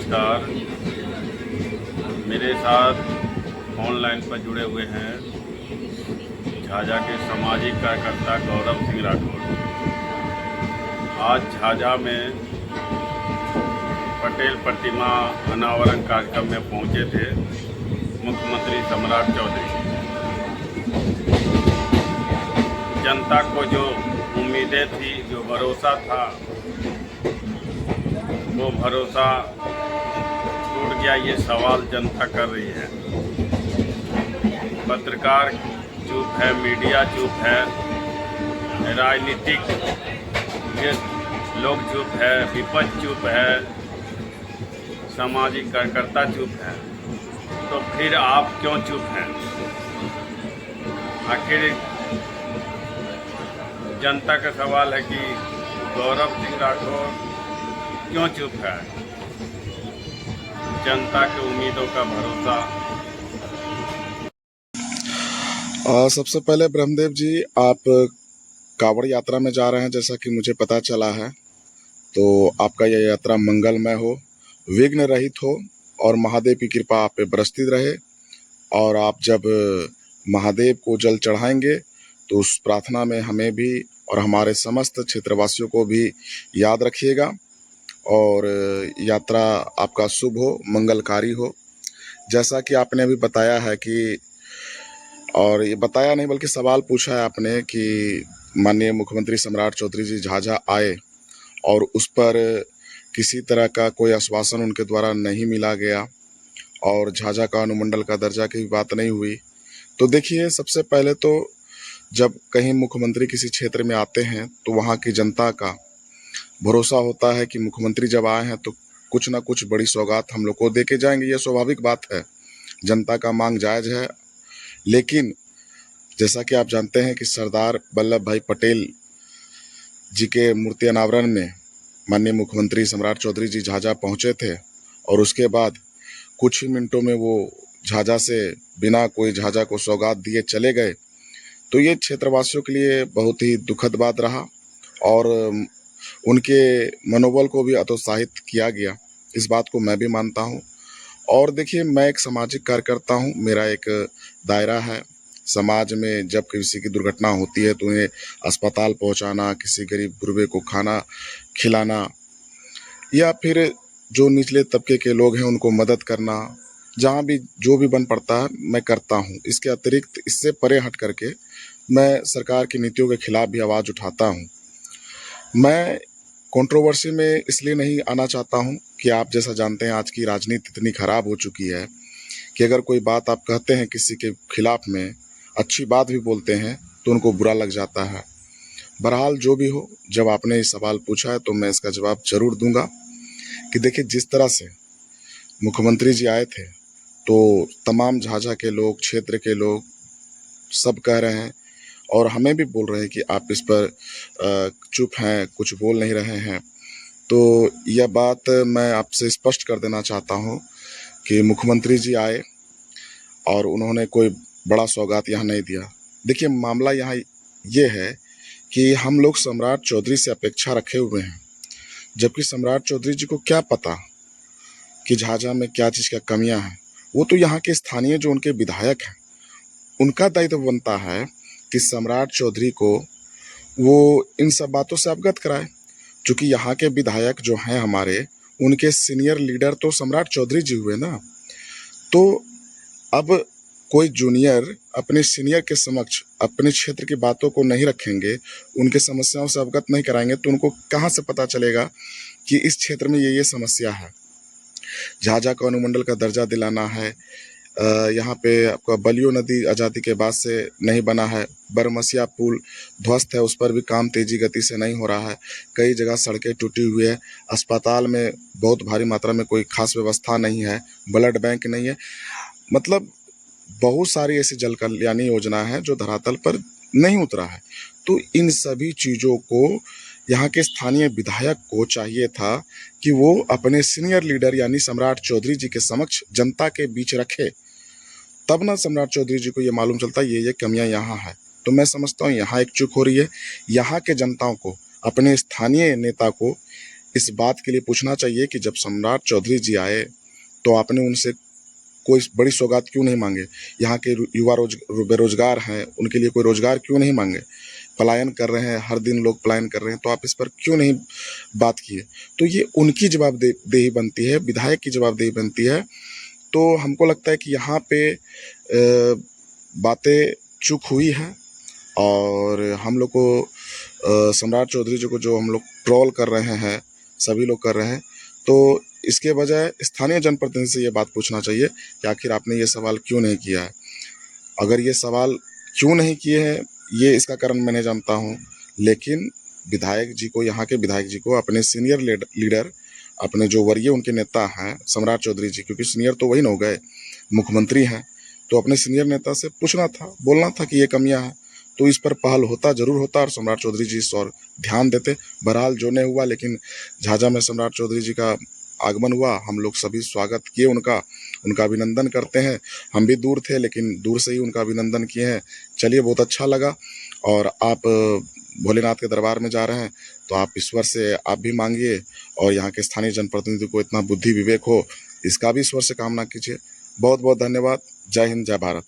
नमस्कार। मेरे साथ ऑनलाइन पर जुड़े हुए हैं झाझा के सामाजिक कार्यकर्ता गौरव सिंह राठौर। आज झाझा में पटेल प्रतिमा अनावरण कार्यक्रम में पहुंचे थे मुख्यमंत्री सम्राट चौधरी। जनता को जो उम्मीदें थी, जो भरोसा था, वो भरोसा टूट गया। ये सवाल जनता कर रही है। पत्रकार चुप है, मीडिया चुप है, राजनीतिक के लोग चुप है, विपक्ष चुप है, सामाजिक कार्यकर्ता चुप है। तो फिर आप क्यों चुप हैं? आखिर जनता का सवाल है कि गौरव सिंह राठौर क्यों चुप है? जनता की उम्मीदों का भरोसा। सबसे पहले ब्रह्मदेव जी, आप कांवड़ यात्रा में जा रहे हैं जैसा कि मुझे पता चला है। तो आपका यह यात्रा मंगलमय हो, विघ्न रहित हो और महादेव की कृपा आप पे बरसती रहे। और आप जब महादेव को जल चढ़ाएंगे तो उस प्रार्थना में हमें भी और हमारे समस्त क्षेत्रवासियों को भी याद रखिएगा। और यात्रा आपका शुभ हो, मंगलकारी हो। जैसा कि आपने अभी बताया है कि, और ये बताया नहीं बल्कि सवाल पूछा है आपने कि माननीय मुख्यमंत्री सम्राट चौधरी जी झाझा आए और उस पर किसी तरह का कोई आश्वासन उनके द्वारा नहीं मिला गया और झाझा का अनुमंडल का दर्जा की बात नहीं हुई। तो देखिए, सबसे पहले तो जब कहीं मुख्यमंत्री किसी क्षेत्र में आते हैं तो वहाँ की जनता का भरोसा होता है कि मुख्यमंत्री जब आए हैं तो कुछ ना कुछ बड़ी सौगात हम लोग को दे के जाएंगे। ये स्वाभाविक बात है, जनता का मांग जायज़ है। लेकिन जैसा कि आप जानते हैं कि सरदार वल्लभ भाई पटेल जी के मूर्ति अनावरण में माननीय मुख्यमंत्री सम्राट चौधरी जी झाझा पहुंचे थे और उसके बाद कुछ ही मिनटों में वो झाझा से बिना कोई झाझा को सौगात दिए चले गए। तो ये क्षेत्रवासियों के लिए बहुत ही दुखद बात रहा और उनके मनोबल को भी हतोत्साहित किया गया। इस बात को मैं भी मानता हूँ। और देखिए, मैं एक सामाजिक कार्यकर्ता हूँ, मेरा एक दायरा है। समाज में जब किसी की दुर्घटना होती है तो उन्हें अस्पताल पहुँचाना, किसी गरीब गुरबे को खाना खिलाना, या फिर जो निचले तबके के लोग हैं उनको मदद करना, जहाँ भी जो भी बन पड़ता है मैं करता हूँ। इसके अतिरिक्त, इससे परे हट करके मैं सरकार की नीतियों के खिलाफ भी आवाज़ उठाता हूँ। मैं कंट्रोवर्सी में इसलिए नहीं आना चाहता हूँ कि आप जैसा जानते हैं आज की राजनीति इतनी खराब हो चुकी है कि अगर कोई बात आप कहते हैं किसी के खिलाफ में, अच्छी बात भी बोलते हैं तो उनको बुरा लग जाता है। बहरहाल जो भी हो, जब आपने ये सवाल पूछा है तो मैं इसका जवाब जरूर दूंगा कि देखिए, जिस तरह से मुख्यमंत्री जी आए थे तो तमाम झाझा के लोग, क्षेत्र के लोग सब कह रहे हैं और हमें भी बोल रहे हैं कि आप इस पर चुप हैं, कुछ बोल नहीं रहे हैं। तो यह बात मैं आपसे स्पष्ट कर देना चाहता हूँ कि मुख्यमंत्री जी आए और उन्होंने कोई बड़ा सौगात यहाँ नहीं दिया। देखिए, मामला यहाँ ये है कि हम लोग सम्राट चौधरी से अपेक्षा रखे हुए हैं, जबकि सम्राट चौधरी जी को क्या पता कि झाझा में क्या चीज़ का कमियां हैं। वो तो यहाँ के स्थानीय जो उनके विधायक हैं, उनका दायित्व बनता है कि सम्राट चौधरी को वो इन सब बातों से अवगत कराए। क्योंकि यहाँ के विधायक जो हैं हमारे, उनके सीनियर लीडर तो सम्राट चौधरी जी हुए ना। तो अब कोई जूनियर अपने सीनियर के समक्ष अपने क्षेत्र की बातों को नहीं रखेंगे, उनके समस्याओं से अवगत नहीं कराएंगे, तो उनको कहाँ से पता चलेगा कि इस क्षेत्र में ये समस्या है। झाझा को अनुमंडल का दर्जा दिलाना है। यहाँ पे आपका बलियो नदी आज़ादी के बाद से नहीं बना है। बरमसिया पुल ध्वस्त है, उस पर भी काम तेजी गति से नहीं हो रहा है। कई जगह सड़कें टूटी हुई है। अस्पताल में बहुत भारी मात्रा में कोई खास व्यवस्था नहीं है। ब्लड बैंक नहीं है। मतलब बहुत सारी ऐसी जल कल्याणी योजना है जो धरातल पर नहीं उतरा है। तो इन सभी चीज़ों को यहाँ के स्थानीय विधायक को चाहिए था कि वो अपने सीनियर लीडर यानी सम्राट चौधरी जी के समक्ष जनता के बीच रखे, तब ना सम्राट चौधरी जी को ये मालूम चलता ये कमियां यहाँ है। तो मैं समझता हूँ यहाँ एक चूक हो रही है। यहाँ के जनताओं को, अपने स्थानीय नेता को इस बात के लिए पूछना चाहिए कि जब सम्राट चौधरी जी आए तो आपने उनसे कोई बड़ी सौगात क्यों नहीं मांगे? यहाँ के युवा बेरोजगार हैं, उनके लिए कोई रोजगार क्यों नहीं मांगे? पलायन कर रहे हैं, हर दिन लोग पलायन कर रहे हैं, तो आप इस पर क्यों नहीं बात किए? तो ये उनकी जवाबदेही बनती है, विधायक की जवाबदेही बनती है। तो हमको लगता है कि यहाँ पे बातें चूक हुई हैं और हम लोग को सम्राट चौधरी जी को जो हम लोग ट्रोल कर रहे हैं, सभी लोग कर रहे हैं, तो इसके बजाय स्थानीय जनप्रतिनिधि से ये बात पूछना चाहिए कि आखिर आपने ये सवाल क्यों नहीं किया है? अगर ये सवाल क्यों नहीं किए हैं, ये इसका कारण मैं नहीं जानता हूँ, लेकिन विधायक जी को, यहाँ के विधायक जी को अपने सीनियर लीडर, अपने जो वरीय उनके नेता हैं सम्राट चौधरी जी, क्योंकि सीनियर तो वही ना हो गए, मुख्यमंत्री हैं, तो अपने सीनियर नेता से पूछना था, बोलना था कि ये कमियां हैं, तो इस पर पहल होता, जरूर होता और सम्राट चौधरी जी इस और ध्यान देते। बहरहाल जो नहीं हुआ, लेकिन झाझा में सम्राट चौधरी जी का आगमन हुआ, हम लोग सभी स्वागत किए उनका, उनका अभिनंदन करते हैं। हम भी दूर थे, लेकिन दूर से ही उनका अभिनंदन किए हैं। चलिए, बहुत अच्छा लगा। और आप भोलेनाथ के दरबार में जा रहे हैं, तो आप ईश्वर से आप भी मांगिए और यहाँ के स्थानीय जनप्रतिनिधि को इतना बुद्धि विवेक हो, इसका भी ईश्वर से कामना कीजिए। बहुत बहुत धन्यवाद। जय हिंद, जय भारत।